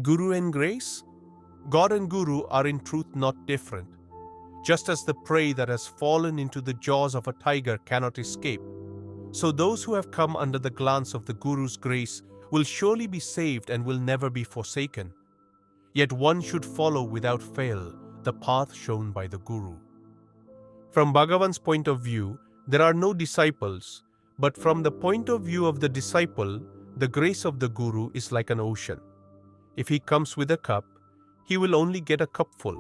Guru and grace? God and Guru are in truth not different. Just as the prey that has fallen into the jaws of a tiger cannot escape, so those who have come under the glance of the Guru's grace will surely be saved and will never be forsaken. Yet one should follow without fail the path shown by the Guru. From Bhagavan's point of view, there are no disciples, but from the point of view of the disciple, the grace of the Guru is like an ocean. If he comes with a cup, he will only get a cupful.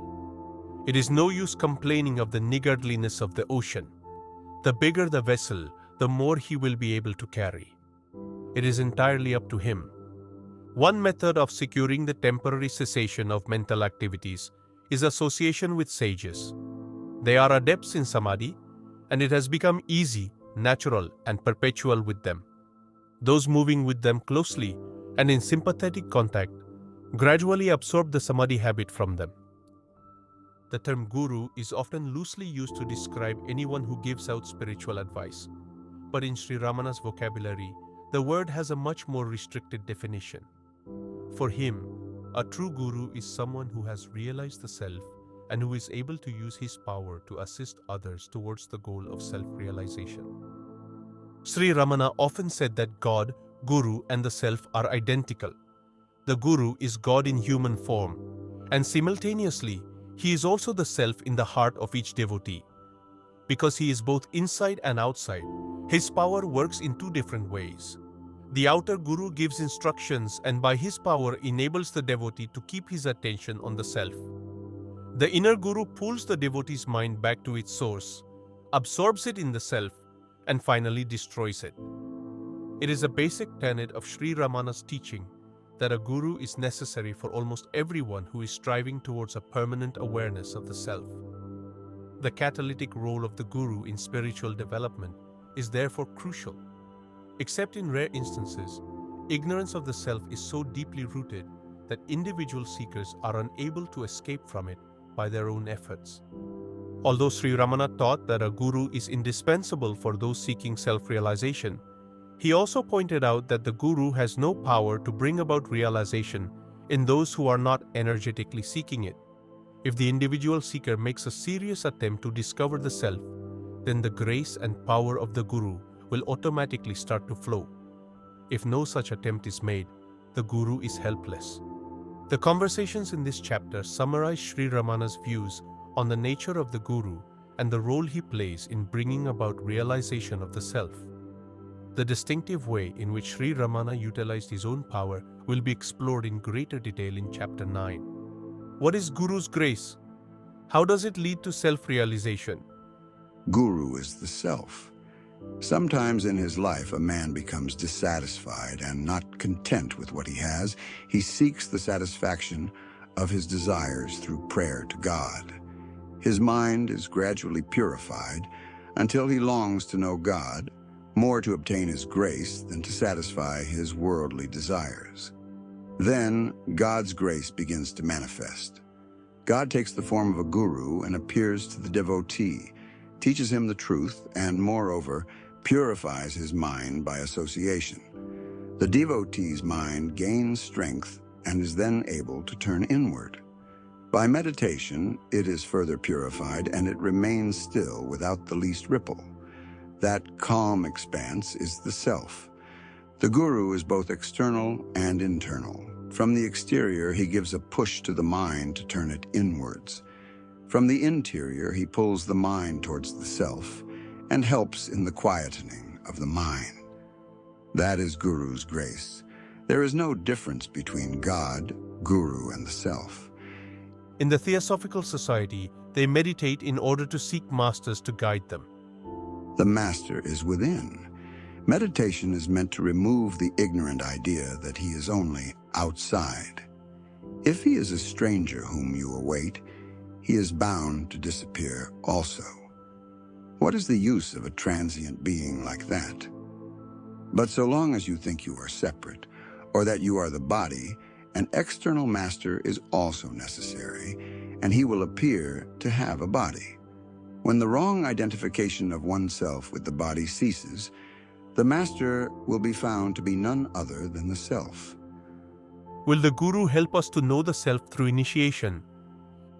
It is no use complaining of the niggardliness of the ocean. The bigger the vessel, the more he will be able to carry. It is entirely up to him. One method of securing the temporary cessation of mental activities is association with sages. They are adepts in samadhi, and it has become easy, natural, and perpetual with them. Those moving with them closely and in sympathetic contact gradually absorb the samadhi habit from them. The term guru is often loosely used to describe anyone who gives out spiritual advice. But in Sri Ramana's vocabulary, the word has a much more restricted definition. For him, a true guru is someone who has realized the self and who is able to use his power to assist others towards the goal of self-realization. Sri Ramana often said that God, Guru, and the self are identical. The Guru is God in human form, and simultaneously, he is also the self in the heart of each devotee. Because he is both inside and outside, his power works in two different ways. The outer Guru gives instructions and by his power enables the devotee to keep his attention on the self. The inner Guru pulls the devotee's mind back to its source, absorbs it in the self, and finally destroys it. It is a basic tenet of Sri Ramana's teaching that a Guru is necessary for almost everyone who is striving towards a permanent awareness of the self. The catalytic role of the Guru in spiritual development is therefore crucial. Except in rare instances, ignorance of the self is so deeply rooted that individual seekers are unable to escape from it by their own efforts. Although Sri Ramana taught that a Guru is indispensable for those seeking self-realization, he also pointed out that the Guru has no power to bring about realization in those who are not energetically seeking it. If the individual seeker makes a serious attempt to discover the self, then the grace and power of the Guru will automatically start to flow. If no such attempt is made, the Guru is helpless. The conversations in this chapter summarize Sri Ramana's views on the nature of the Guru and the role he plays in bringing about realization of the self. The distinctive way in which Sri Ramana utilized his own power will be explored in greater detail in Chapter 9. What is Guru's grace? How does it lead to self-realization? Guru is the self. Sometimes in his life, a man becomes dissatisfied and not content with what he has. He seeks the satisfaction of his desires through prayer to God. His mind is gradually purified until he longs to know God, more to obtain his grace than to satisfy his worldly desires. Then God's grace begins to manifest. God takes the form of a guru and appears to the devotee, teaches him the truth, and moreover, purifies his mind by association. The devotee's mind gains strength and is then able to turn inward. By meditation, it is further purified and it remains still without the least ripple. That calm expanse is the self. The Guru is both external and internal. From the exterior, he gives a push to the mind to turn it inwards. From the interior, he pulls the mind towards the self and helps in the quietening of the mind. That is Guru's grace. There is no difference between God, Guru, and the self. In the Theosophical Society, they meditate in order to seek masters to guide them. The master is within. Meditation is meant to remove the ignorant idea that he is only outside. If he is a stranger whom you await, he is bound to disappear also. What is the use of a transient being like that? But so long as you think you are separate, or that you are the body, an external master is also necessary, and he will appear to have a body. When the wrong identification of oneself with the body ceases, the master will be found to be none other than the self. Will the Guru help us to know the self through initiation?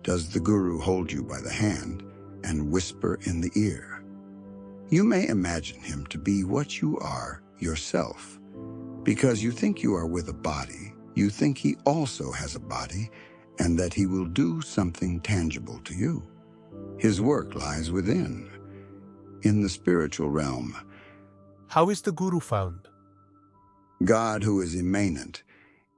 Does the Guru hold you by the hand and whisper in the ear? You may imagine him to be what you are yourself. Because you think you are with a body, you think he also has a body, and that he will do something tangible to you. His work lies within, in the spiritual realm. How is the Guru found? God, who is immanent,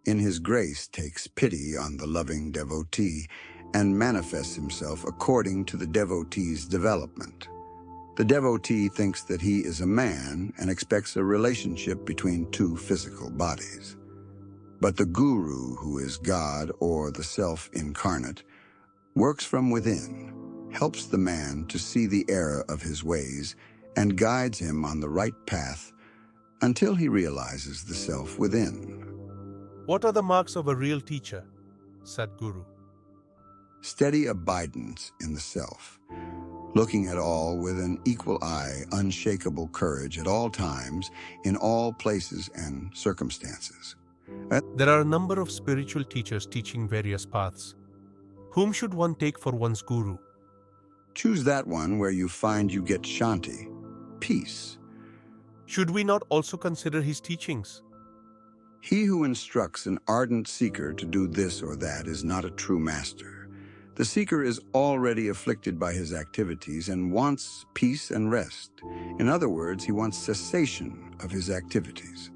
in his grace takes pity on the loving devotee and manifests himself according to the devotee's development. The devotee thinks that he is a man and expects a relationship between two physical bodies. But the Guru, who is God or the self incarnate, works from within, helps the man to see the error of his ways, and guides him on the right path until he realizes the self within. What are the marks of a real teacher, Sadguru? Steady abidance in the self, looking at all with an equal eye, unshakable courage at all times, in all places and circumstances. There are a number of spiritual teachers teaching various paths. Whom should one take for one's Guru? Choose that one where you find you get Shanti, peace. Should we not also consider his teachings? He who instructs an ardent seeker to do this or that is not a true master. The seeker is already afflicted by his activities and wants peace and rest. In other words, he wants cessation of his activities.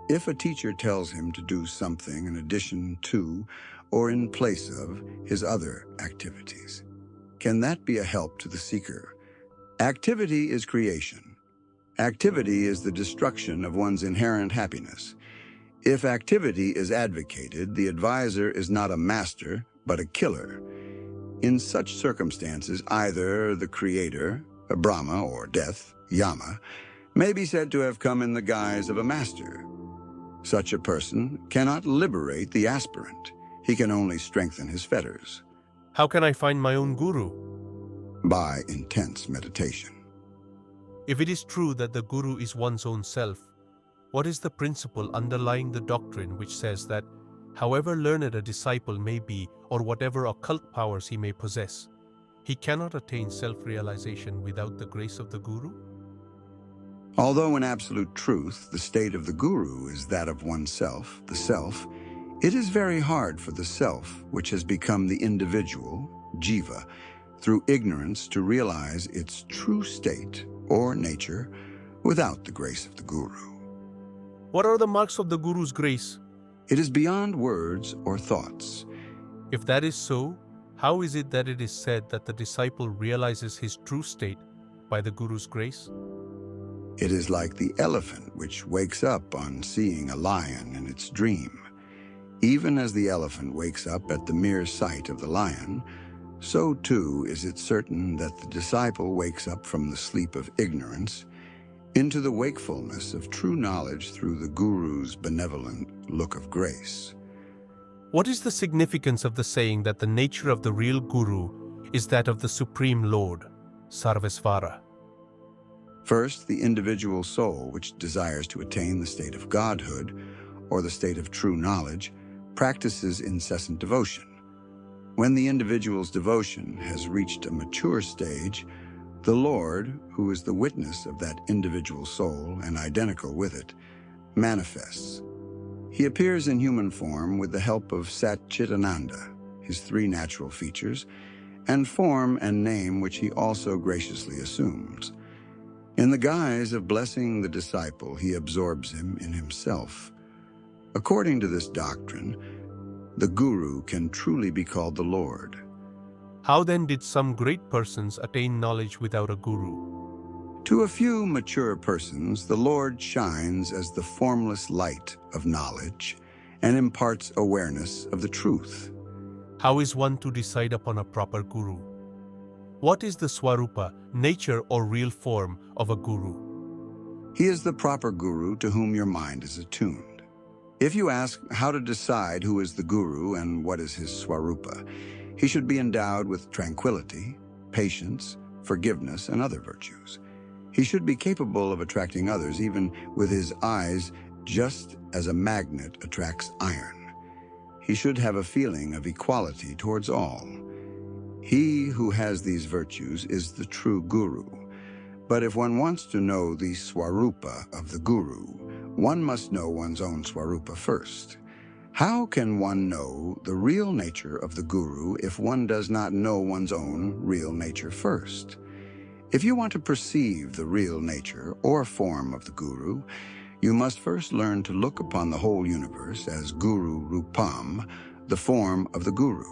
If a teacher tells him to do something in addition to or in place of his other activities, can that be a help to the seeker? Activity is creation. Activity is the destruction of one's inherent happiness. If activity is advocated, the advisor is not a master, but a killer. In such circumstances, either the creator, Brahma, or death, Yama, may be said to have come in the guise of a master. Such a person cannot liberate the aspirant. He can only strengthen his fetters. How can I find my own Guru? By intense meditation. If it is true that the Guru is one's own self, what is the principle underlying the doctrine which says that, however learned a disciple may be or whatever occult powers he may possess, he cannot attain self-realization without the grace of the Guru? Although in absolute truth, the state of the Guru is that of oneself, the self, it is very hard for the self, which has become the individual, jiva, through ignorance to realize its true state or nature without the grace of the Guru. What are the marks of the Guru's grace? It is beyond words or thoughts. If that is so, how is it that it is said that the disciple realizes his true state by the Guru's grace? It is like the elephant which wakes up on seeing a lion in its dream. Even as the elephant wakes up at the mere sight of the lion, so too is it certain that the disciple wakes up from the sleep of ignorance into the wakefulness of true knowledge through the Guru's benevolent look of grace. What is the significance of the saying that the nature of the real Guru is that of the Supreme Lord, Sarvesvara? First, the individual soul, which desires to attain the state of godhood, or the state of true knowledge, practices incessant devotion. When the individual's devotion has reached a mature stage, the Lord, who is the witness of that individual soul and identical with it, manifests. He appears in human form with the help of Satchitananda, his three natural features, and form and name which he also graciously assumes. In the guise of blessing the disciple, he absorbs him in himself. According to this doctrine, the Guru can truly be called the Lord. How then did some great persons attain knowledge without a Guru? To a few mature persons, the Lord shines as the formless light of knowledge and imparts awareness of the truth. How is one to decide upon a proper Guru? What is the Swarupa, nature or real form of a Guru? He is the proper Guru to whom your mind is attuned. If you ask how to decide who is the Guru and what is his Swarupa, he should be endowed with tranquility, patience, forgiveness, and other virtues. He should be capable of attracting others even with his eyes, just as a magnet attracts iron. He should have a feeling of equality towards all. He who has these virtues is the true guru. But if one wants to know the swarupa of the guru, one must know one's own swarupa first. How can one know the real nature of the guru if one does not know one's own real nature first? If you want to perceive the real nature or form of the guru, you must first learn to look upon the whole universe as guru rupam, the form of the guru.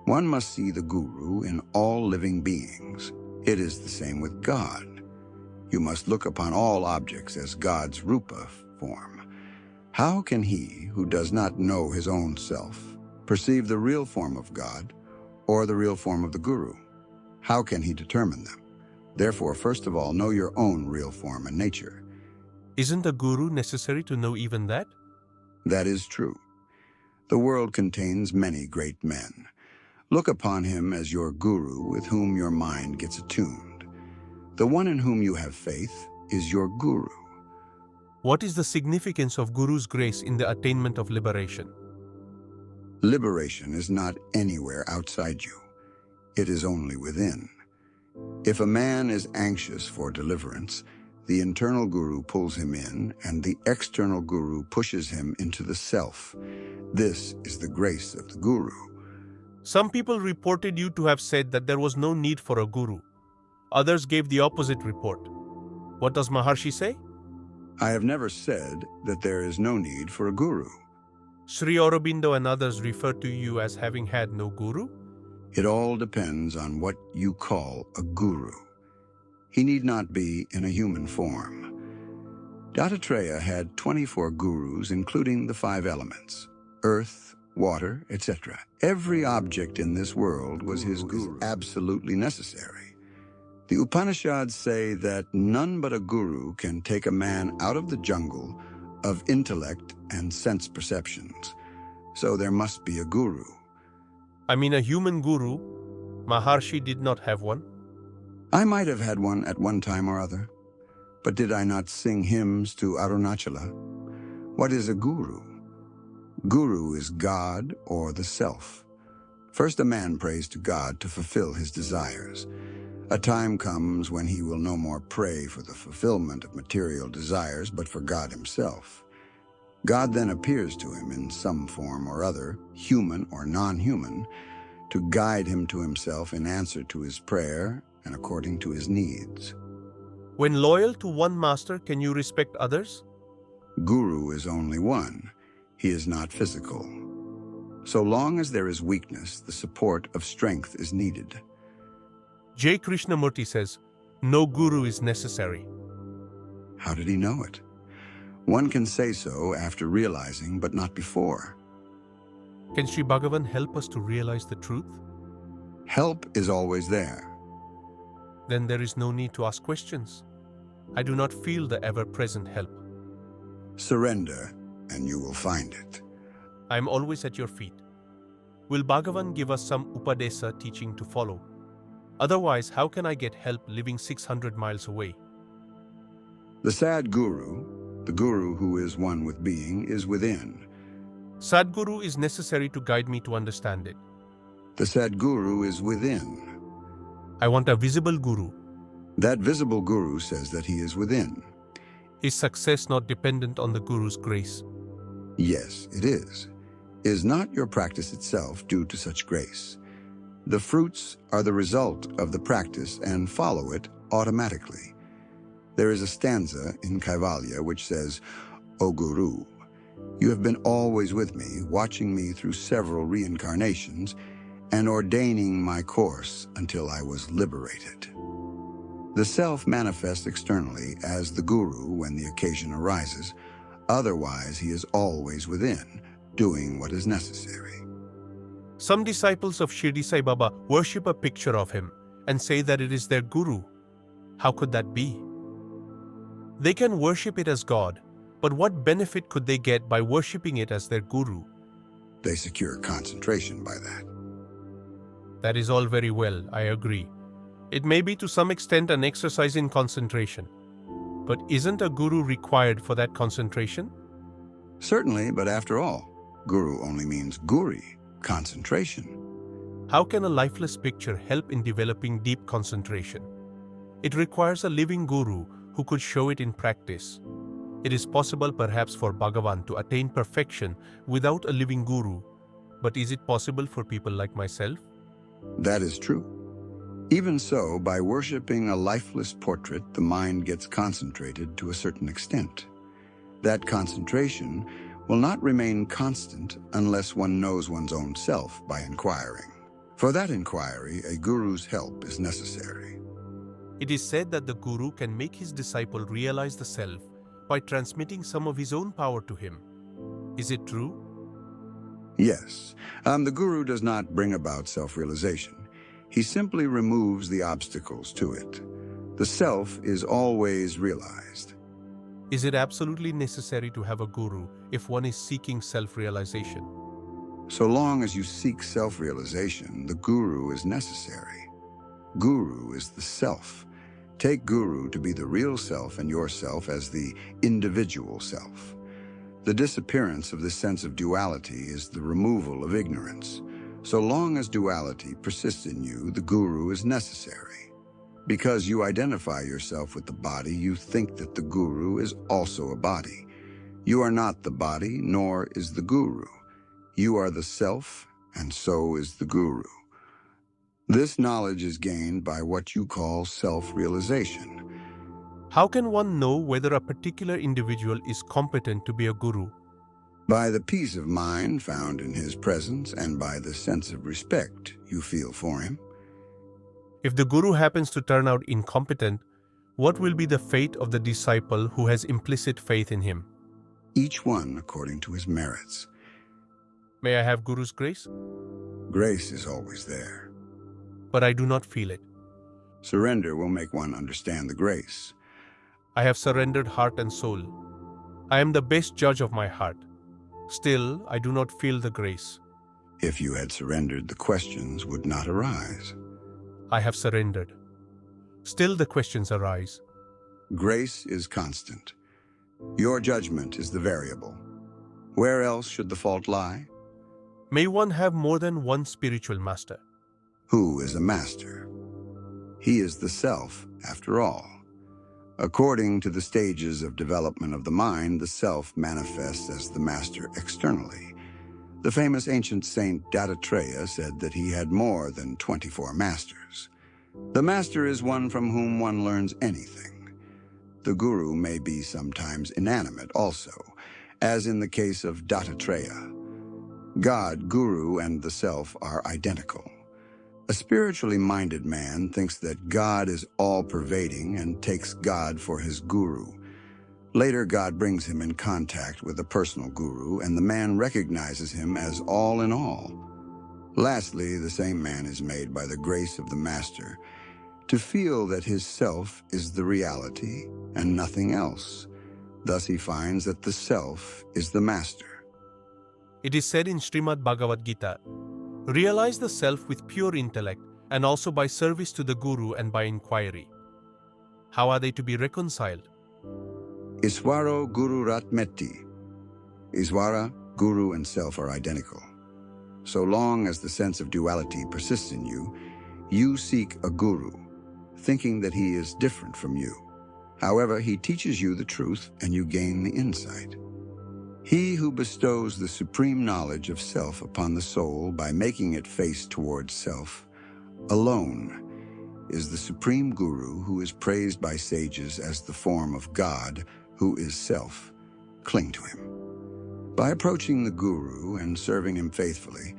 One must see the guru in all living beings. It is the same with God. You must look upon all objects as God's rupa form. How can he who does not know his own self perceive the real form of God or the real form of the guru? How can he determine them? Therefore, first of all, know your own real form and nature. Isn't a guru necessary to know even that? That is true. The world contains many great men. Look upon him as your guru with whom your mind gets attuned. The one in whom you have faith is your guru. What is the significance of Guru's grace in the attainment of liberation? Liberation is not anywhere outside you. It is only within. If a man is anxious for deliverance, the internal guru pulls him in, and the external guru pushes him into the self. This is the grace of the guru. Some people reported you to have said that there was no need for a guru. Others gave the opposite report. What does Maharshi say? I have never said that there is no need for a guru. Sri Aurobindo and others refer to you as having had no guru? It all depends on what you call a guru. He need not be in a human form. Dattatreya had 24 gurus, including the 5 elements: earth, water, etc. Every object in this world was his guru, absolutely necessary. The Upanishads say that none but a guru can take a man out of the jungle of intellect and sense perceptions. So there must be a guru. I mean a human guru. Maharshi did not have one. I might have had one at one time or other, but did I not sing hymns to Arunachala? What is a guru? Guru is God or the self. First, a man prays to God to fulfill his desires. A time comes when he will no more pray for the fulfillment of material desires, but for God himself. God then appears to him in some form or other, human or non-human, to guide him to himself in answer to his prayer and according to his needs. When loyal to one master, can you respect others? Guru is only one. He is not physical. So long as there is weakness, the support of strength is needed. J. Krishnamurti says, no guru is necessary. How did he know it? One can say so after realizing, but not before. Can Sri Bhagavan help us to realize the truth? Help is always there. Then there is no need to ask questions. I do not feel the ever-present help. Surrender, and you will find it. I am always at your feet. Will Bhagavan give us some Upadesa teaching to follow? Otherwise, how can I get help living 600 miles away? The sad guru, the guru who is one with being, is within. Sadguru is necessary to guide me to understand it. The sad guru is within. I want a visible guru. That visible guru says that he is within. Is success not dependent on the guru's grace? Yes, it is. Is not your practice itself due to such grace? The fruits are the result of the practice and follow it automatically. There is a stanza in Kaivalya which says, O Guru, you have been always with me, watching me through several reincarnations, and ordaining my course until I was liberated. The self manifests externally as the guru when the occasion arises. Otherwise, he is always within, doing what is necessary. Some disciples of Shirdi Sai Baba worship a picture of him and say that it is their guru. How could that be? They can worship it as God, but what benefit could they get by worshipping it as their guru? They secure concentration by that. That is all very well, I agree. It may be to some extent an exercise in concentration. But isn't a guru required for that concentration? Certainly, but after all, Guru only means guri, concentration. How can a lifeless picture help in developing deep concentration? It requires a living guru who could show it in practice. It is possible perhaps for Bhagavan to attain perfection without a living guru, but is it possible for people like myself? That is true. Even so, by worshipping a lifeless portrait, the mind gets concentrated to a certain extent. That concentration will not remain constant unless one knows one's own self by inquiring. For that inquiry, a guru's help is necessary. It is said that the guru can make his disciple realize the self by transmitting some of his own power to him. Is it true? Yes, the guru does not bring about self-realization. He simply removes the obstacles to it. The self is always realized. Is it absolutely necessary to have a guru if one is seeking self-realization? So long as you seek self-realization, the guru is necessary. Guru is the self. Take guru to be the real self and yourself as the individual self. The disappearance of this sense of duality is the removal of ignorance. So long as duality persists in you, the guru is necessary. Because you identify yourself with the body, you think that the guru is also a body. You are not the body, nor is the guru. You are the self, and so is the guru. This knowledge is gained by what you call self-realization. How can one know whether a particular individual is competent to be a guru? By the peace of mind found in his presence and by the sense of respect you feel for him. If the guru happens to turn out incompetent, what will be the fate of the disciple who has implicit faith in him? Each one according to his merits. May I have guru's grace? Grace is always there. But I do not feel it. Surrender will make one understand the grace. I have surrendered heart and soul. I am the best judge of my heart. Still, I do not feel the grace. If you had surrendered, the questions would not arise. I have surrendered. Still the questions arise. Grace is constant. Your judgment is the variable. Where else should the fault lie? May one have more than one spiritual master. Who is a master? He is the self, after all. According to the stages of development of the mind, the self manifests as the master externally. The famous ancient saint Dattatreya said that he had more than 24 masters. The master is one from whom one learns anything. The guru may be sometimes inanimate also, as in the case of Dattatreya. God, guru, and the self are identical. A spiritually minded man thinks that God is all-pervading and takes God for his guru. Later, God brings him in contact with a personal guru, and the man recognizes him as all in all. Lastly, the same man is made by the grace of the master to feel that his self is the reality and nothing else. Thus he finds that the self is the master. It is said in Srimad Bhagavad Gita, realize the self with pure intellect and also by service to the guru and by inquiry. How are they to be reconciled? Iswaro Guru Ratmeti. Iswara, guru, and self are identical. So long as the sense of duality persists in you, you seek a guru, thinking that he is different from you. However, he teaches you the truth and you gain the insight. He who bestows the supreme knowledge of self upon the soul by making it face towards self alone is the supreme guru who is praised by sages as the form of God who is self. Cling to him. By approaching the guru and serving him faithfully,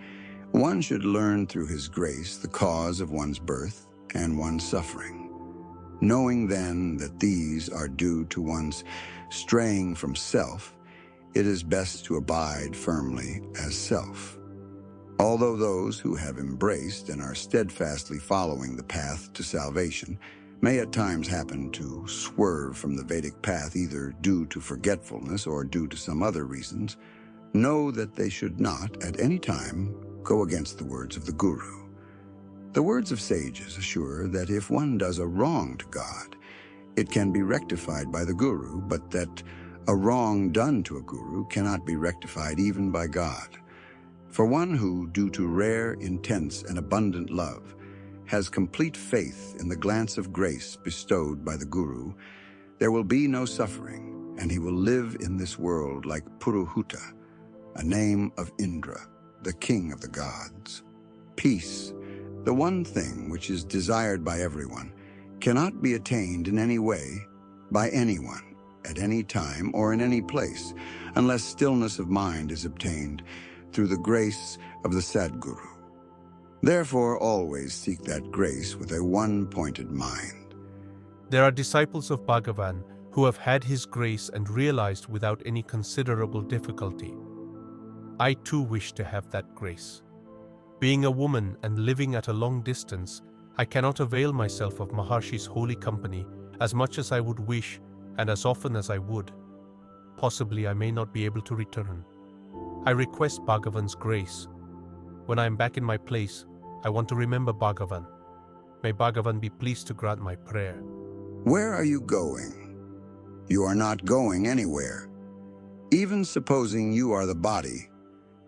one should learn through his grace the cause of one's birth and one's suffering. Knowing then that these are due to one's straying from self, it is best to abide firmly as self. Although those who have embraced and are steadfastly following the path to salvation may at times happen to swerve from the Vedic path either due to forgetfulness or due to some other reasons, know that they should not at any time go against the words of the Guru. The words of sages assure that if one does a wrong to God, it can be rectified by the Guru, but that A wrong done to a guru cannot be rectified even by God. For one who, due to rare, intense, and abundant love, has complete faith in the glance of grace bestowed by the guru, there will be no suffering, and he will live in this world like Puruhuta, a name of Indra, the king of the gods. Peace, the one thing which is desired by everyone, cannot be attained in any way by anyone, at any time or in any place, unless stillness of mind is obtained through the grace of the Sadguru. Therefore, always seek that grace with a one-pointed mind. There are disciples of Bhagavan who have had his grace and realized without any considerable difficulty. I too wish to have that grace. Being a woman and living at a long distance, I cannot avail myself of Maharshi's holy company as much as I would wish and as often as I would. Possibly I may not be able to return. I request Bhagavan's grace. When I am back in my place, I want to remember Bhagavan. May Bhagavan be pleased to grant my prayer. Where are you going? You are not going anywhere. Even supposing you are the body,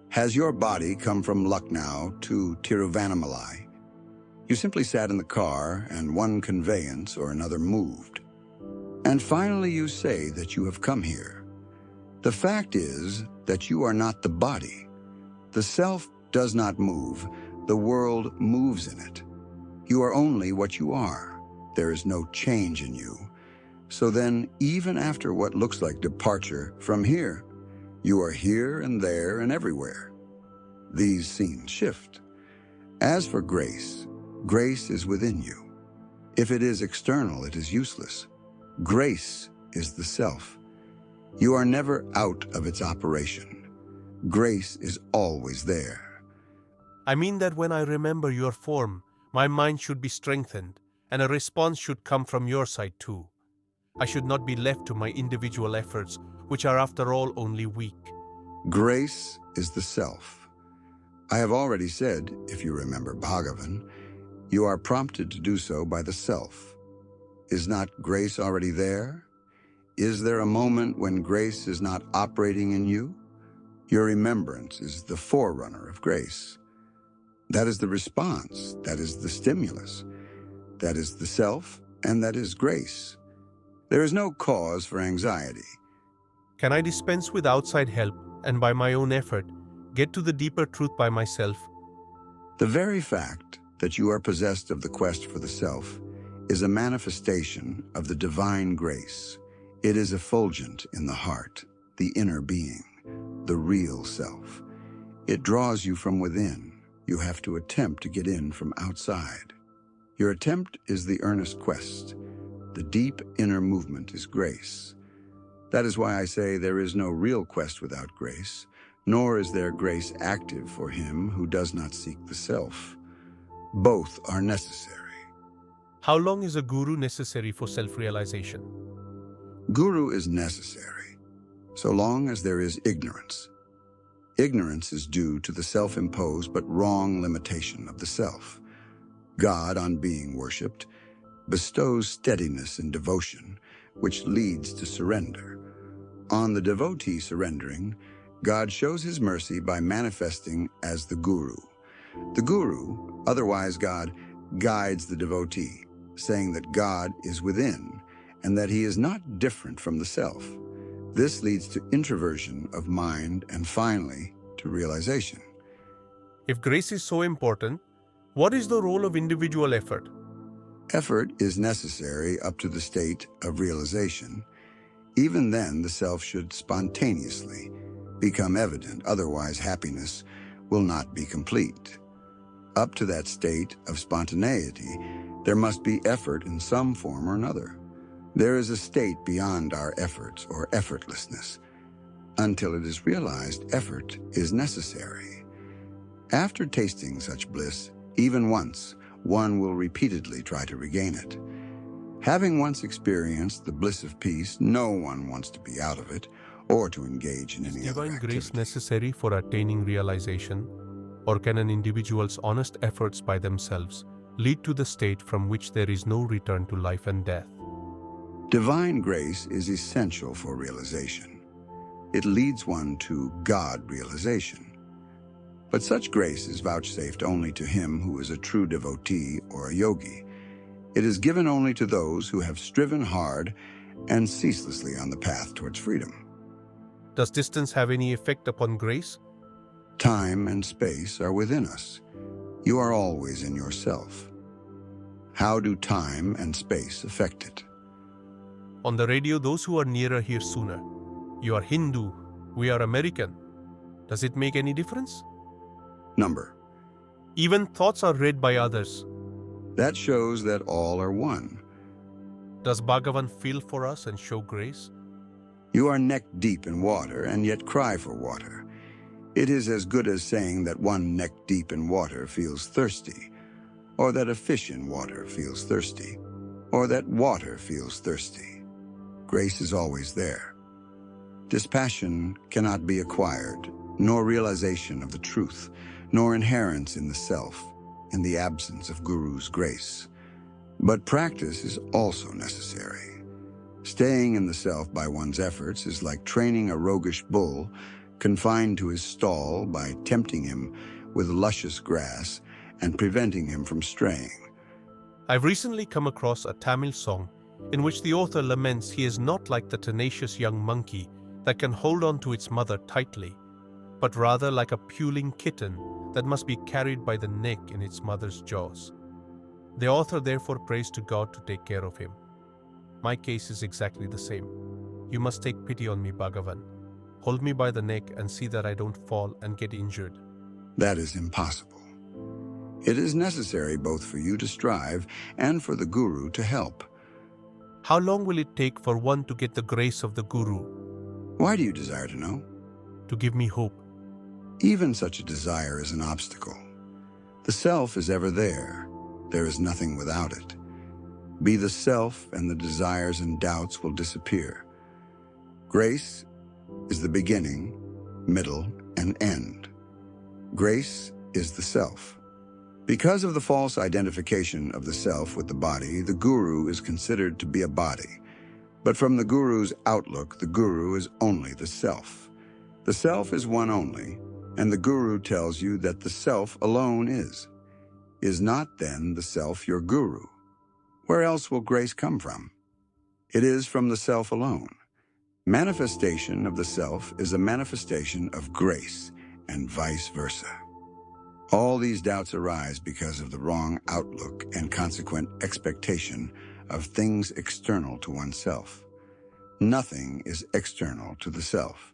has your body come from Lucknow to Tiruvannamalai? You simply sat in the car and one conveyance or another moved. And finally you say that you have come here. The fact is that you are not the body. The self does not move. The world moves in it. You are only what you are. There is no change in you. So then, even after what looks like departure from here, you are here and there and everywhere. These scenes shift. As for grace, grace is within you. If it is external, it is useless. Grace is the self. You are never out of its operation. Grace is always there. I mean that when I remember your form, my mind should be strengthened, and a response should come from your side too. I should not be left to my individual efforts, which are after all only weak. Grace is the self. I have already said, if you remember Bhagavan, you are prompted to do so by the self. Is not grace already there? Is there a moment when grace is not operating in you? Your remembrance is the forerunner of grace. That is the response, that is the stimulus, that is the self, and that is grace. There is no cause for anxiety. Can I dispense with outside help and by my own effort get to the deeper truth by myself? The very fact that you are possessed of the quest for the self is a manifestation of the divine grace. It is effulgent in the heart, the inner being, the real self. It draws you from within. You have to attempt to get in from outside. Your attempt is the earnest quest. The deep inner movement is grace. That is why I say there is no real quest without grace, nor is there grace active for him who does not seek the self. Both are necessary. How long is a guru necessary for self-realization? Guru is necessary, so long as there is ignorance. Ignorance is due to the self-imposed but wrong limitation of the self. God, on being worshipped, bestows steadiness and devotion, which leads to surrender. On the devotee surrendering, God shows his mercy by manifesting as the Guru. The Guru, otherwise God, guides the devotee, saying that God is within and that he is not different from the self. This leads to introversion of mind and finally to realization. If grace is so important, what is the role of individual effort? Effort is necessary up to the state of realization. Even then, the self should spontaneously become evident, otherwise happiness will not be complete. Up to that state of spontaneity, there must be effort in some form or another. There is a state beyond our efforts or effortlessness. Until it is realized, effort is necessary. After tasting such bliss, even once, one will repeatedly try to regain it. Having once experienced the bliss of peace, no one wants to be out of it or to engage in any other Divine activity. grace necessary for attaining realization, or can an individual's honest efforts by themselves lead to the state from which there is no return to life and death? Divine grace is essential for realization. It leads one to God realization. But such grace is vouchsafed only to him who is a true devotee or a yogi. It is given only to those who have striven hard and ceaselessly on the path towards freedom. Does distance have any effect upon grace? Time and space are within us. You are always in yourself. How do time and space affect it? On the radio, those who are nearer hear sooner. You are Hindu, we are American. Does it make any difference? Number. Even thoughts are read by others. That shows that all are one. Does Bhagavan feel for us and show grace? You are neck deep in water and yet cry for water. It is as good as saying that one neck deep in water feels thirsty, or that a fish in water feels thirsty, or that water feels thirsty. Grace is always there. Dispassion cannot be acquired, nor realization of the truth, nor inherence in the self, in the absence of Guru's grace. But practice is also necessary. Staying in the self by one's efforts is like training a roguish bull, confined to his stall by tempting him with luscious grass and preventing him from straying. I've recently come across a Tamil song in which the author laments he is not like the tenacious young monkey that can hold on to its mother tightly, but rather like a puling kitten that must be carried by the neck in its mother's jaws. The author therefore prays to God to take care of him. My case is exactly the same. You must take pity on me, Bhagavan. Hold me by the neck and see that I don't fall and get injured. That is impossible. It is necessary both for you to strive and for the Guru to help. How long will it take for one to get the grace of the Guru? Why do you desire to know? To give me hope. Even such a desire is an obstacle. The self is ever there. There is nothing without it. Be the self, and the desires and doubts will disappear. Grace is the beginning, middle, and end. Grace is the self. Because of the false identification of the self with the body, the Guru is considered to be a body. But from the Guru's outlook, the Guru is only the self. The self is one only, and the Guru tells you that the self alone is. Is not then the self your Guru? Where else will grace come from? It is from the self alone. Manifestation of the self is a manifestation of grace, and vice versa. All these doubts arise because of the wrong outlook and consequent expectation of things external to oneself. Nothing is external to the self.